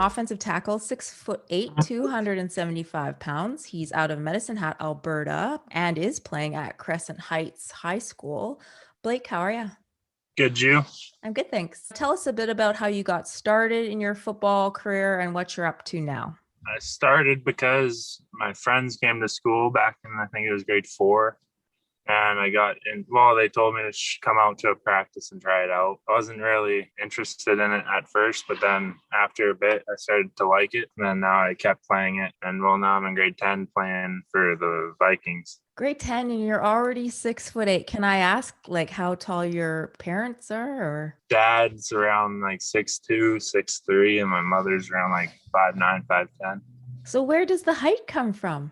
offensive tackle, 6'8", 275 pounds. He's out of Medicine Hat, Alberta, and is playing at Crescent Heights High School. Blake, how are you? Good, you? I'm good, thanks. Tell us a bit about how you got started in your football career and what you're up to now. I started because my friends came to school back in, I think it was grade 4. And I got in, well, they told me to come out to a practice and try it out. I wasn't really interested in it at first, but then after a bit, I started to like it. And then now I kept playing it. And well, now I'm in grade 10 playing for the Vikings. Grade 10 and you're already 6'8". Can I ask like how tall your parents are or? Dad's around like 6'2", 6'3", and my mother's around like 5'9", 5'10". So where does the height come from?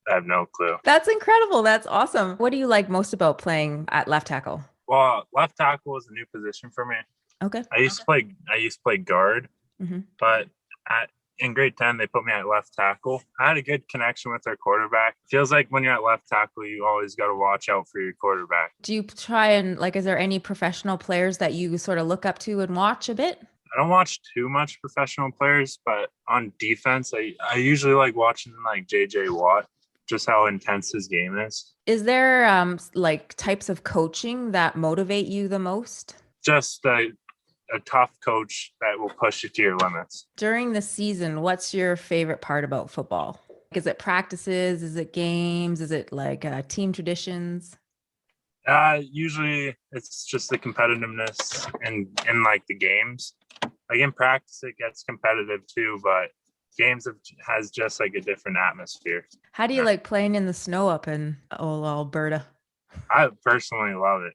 I have no clue. That's incredible. That's awesome. What do you like most about playing at left tackle? Well, left tackle was a new position for me. Okay. I used to play guard, but in grade 10 they put me at left tackle. I had a good connection with our quarterback. Feels like when you're at left tackle, you always got to watch out for your quarterback. Do you try and is there any professional players that you sort of look up to and watch a bit? I don't watch too much professional players, but on defense, I usually like watching like JJ Watt. Just how intense his game is. Is there like types of coaching that motivate you the most? Just a tough coach that will push you to your limits. During the season, what's your favorite part about football? Is it practices? Is it games? Is it like team traditions? Usually it's just the competitiveness and in like the games. Like in practice, it gets competitive too, but games has just like a different atmosphere. How do you like playing in the snow up in old Alberta? I personally love it.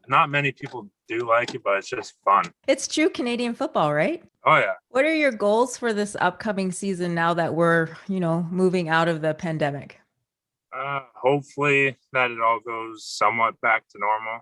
Not many people do like it, but it's just fun. It's true Canadian football, right? Oh yeah. What are your goals for this upcoming season now that we're, moving out of the pandemic? Hopefully that it all goes somewhat back to normal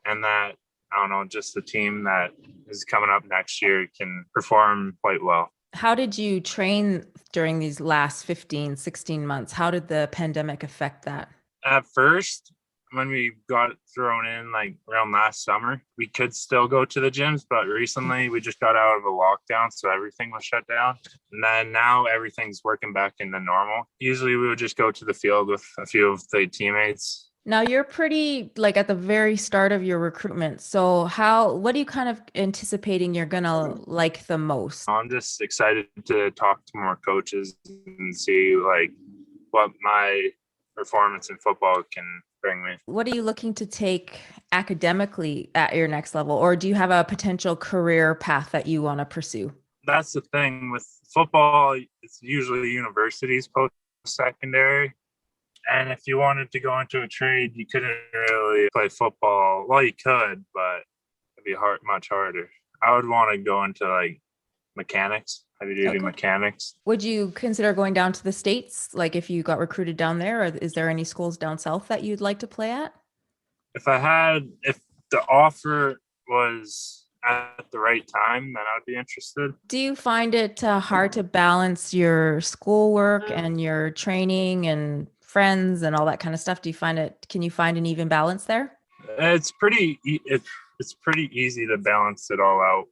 and that, I don't know, just the team that is coming up next year can perform quite well. How did you train during these last 15, 16 months? How did the pandemic affect that? At first, when we got thrown in like around last summer, we could still go to the gyms, but recently we just got out of a lockdown, so everything was shut down. And then now everything's working back into normal. Usually we would just go to the field with a few of the teammates. Now you're pretty like at the very start of your recruitment. So what are you kind of anticipating you're gonna like the most? I'm just excited to talk to more coaches and see like what my performance in football can bring me. What are you looking to take academically at your next level? Or do you have a potential career path that you want to pursue? That's the thing with football. It's usually universities post-secondary. And if you wanted to go into a trade, you couldn't really play football. Well, you could, but it'd be much harder. I would want to go into like mechanics, heavy-duty mechanics. Would you consider going down to the States? Like if you got recruited down there, or is there any schools down south that you'd like to play at? If the offer was at the right time, then I'd be interested. Do you find it hard to balance your schoolwork and your training and friends and all that kind of stuff? Can you find an even balance there? It's pretty easy to balance it all out.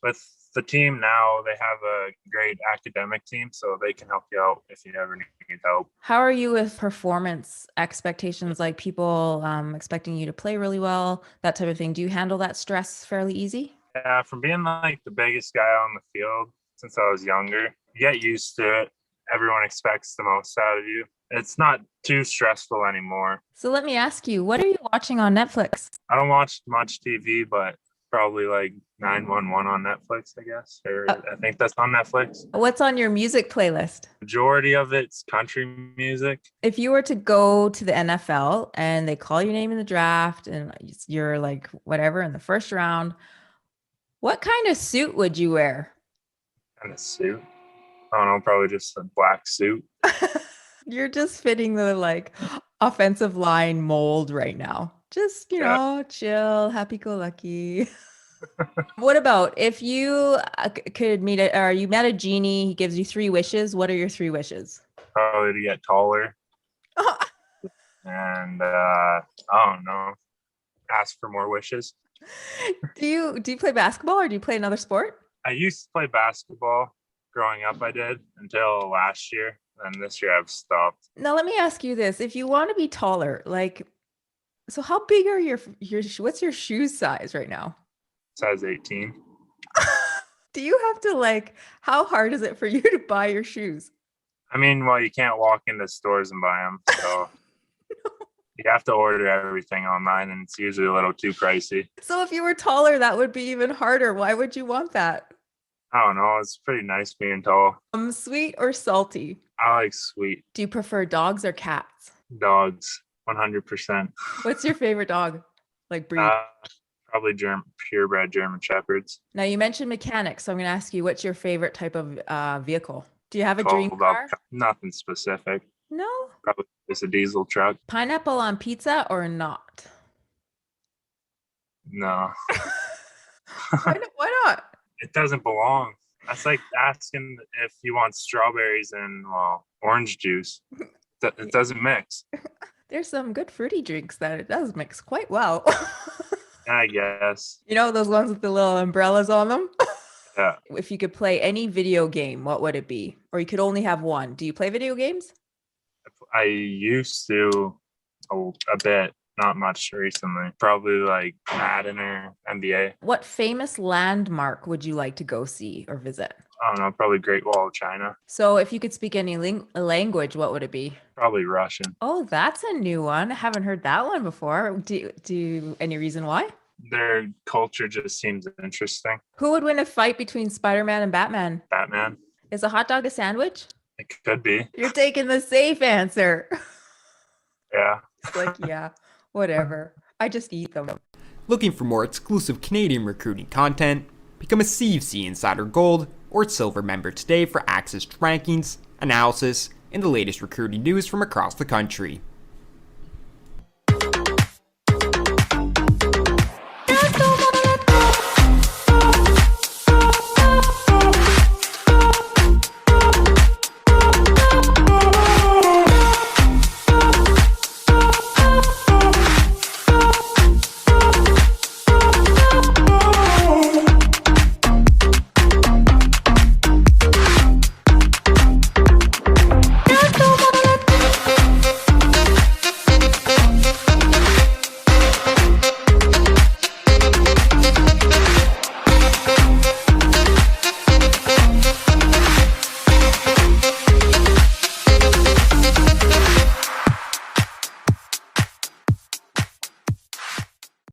With the team now, they have a great academic team, so they can help you out if you ever need help. How are you with performance expectations, like people expecting you to play really well, that type of thing? Do you handle that stress fairly easy? Yeah, from being like the biggest guy on the field since I was younger, you get used to it. Everyone expects the most out of you. It's not too stressful anymore. So let me ask you, what are you watching on Netflix? I don't watch much TV, but probably like 911 on Netflix, I guess. Or I think that's on Netflix. What's on your music playlist? Majority of it's country music. If you were to go to the NFL and they call your name in the draft and you're like whatever in the first round, what kind of suit would you wear? Kind of suit? I don't know, probably just a black suit. You're just fitting the like offensive line mold right now. Just, chill, happy-go-lucky. What about if you could you met a genie, he gives you 3 wishes. What are your 3 wishes? Probably to get taller. And I don't know, ask for more wishes. Do you play basketball or do you play another sport? I used to play basketball growing up. I did until last year, and this year I've stopped. Now let me ask you this. If you want to be taller, like, so how big are what's your shoe size right now? Size 18. Do you have to like, how hard is it for you to buy your shoes? I mean, well, you can't walk into stores and buy them, so you have to order everything online, and it's usually a little too pricey. So if you were taller, that would be even harder. Why would you want that? I don't know. It's pretty nice being tall. Sweet or salty? I like sweet Do you prefer dogs or cats? dogs, 100%. What's your favorite dog? Like breed? Probably purebred German Shepherds. Now you mentioned mechanics, so I'm going to ask you, what's your favorite type of vehicle? Do you have a dream car? Nothing specific. No? Probably just a diesel truck. Pineapple on pizza or not? No. Why not? It doesn't belong. That's like asking if you want strawberries and, well, orange juice. It doesn't mix. There's some good fruity drinks that it does mix quite well. I guess. You know those ones with the little umbrellas on them? Yeah. If you could play any video game, what would it be? Or you could only have one. Do you play video games? I used to a bit, not much recently. Probably like Madden or NBA. What famous landmark would you like to go see or visit? I don't know, probably Great Wall of China. So if you could speak any language, what would it be? Probably Russian. Oh, that's a new one. I haven't heard that one before. Do any reason why? Their culture just seems interesting. Who would win a fight between Spider-Man and Batman? Batman. Is a hot dog a sandwich? It could be. You're taking the safe answer. Yeah. It's like, yeah, whatever. I just eat them. Looking for more exclusive Canadian recruiting content? Become a CFC Insider Gold or Silver member today for access to rankings, analysis, and the latest recruiting news from across the country.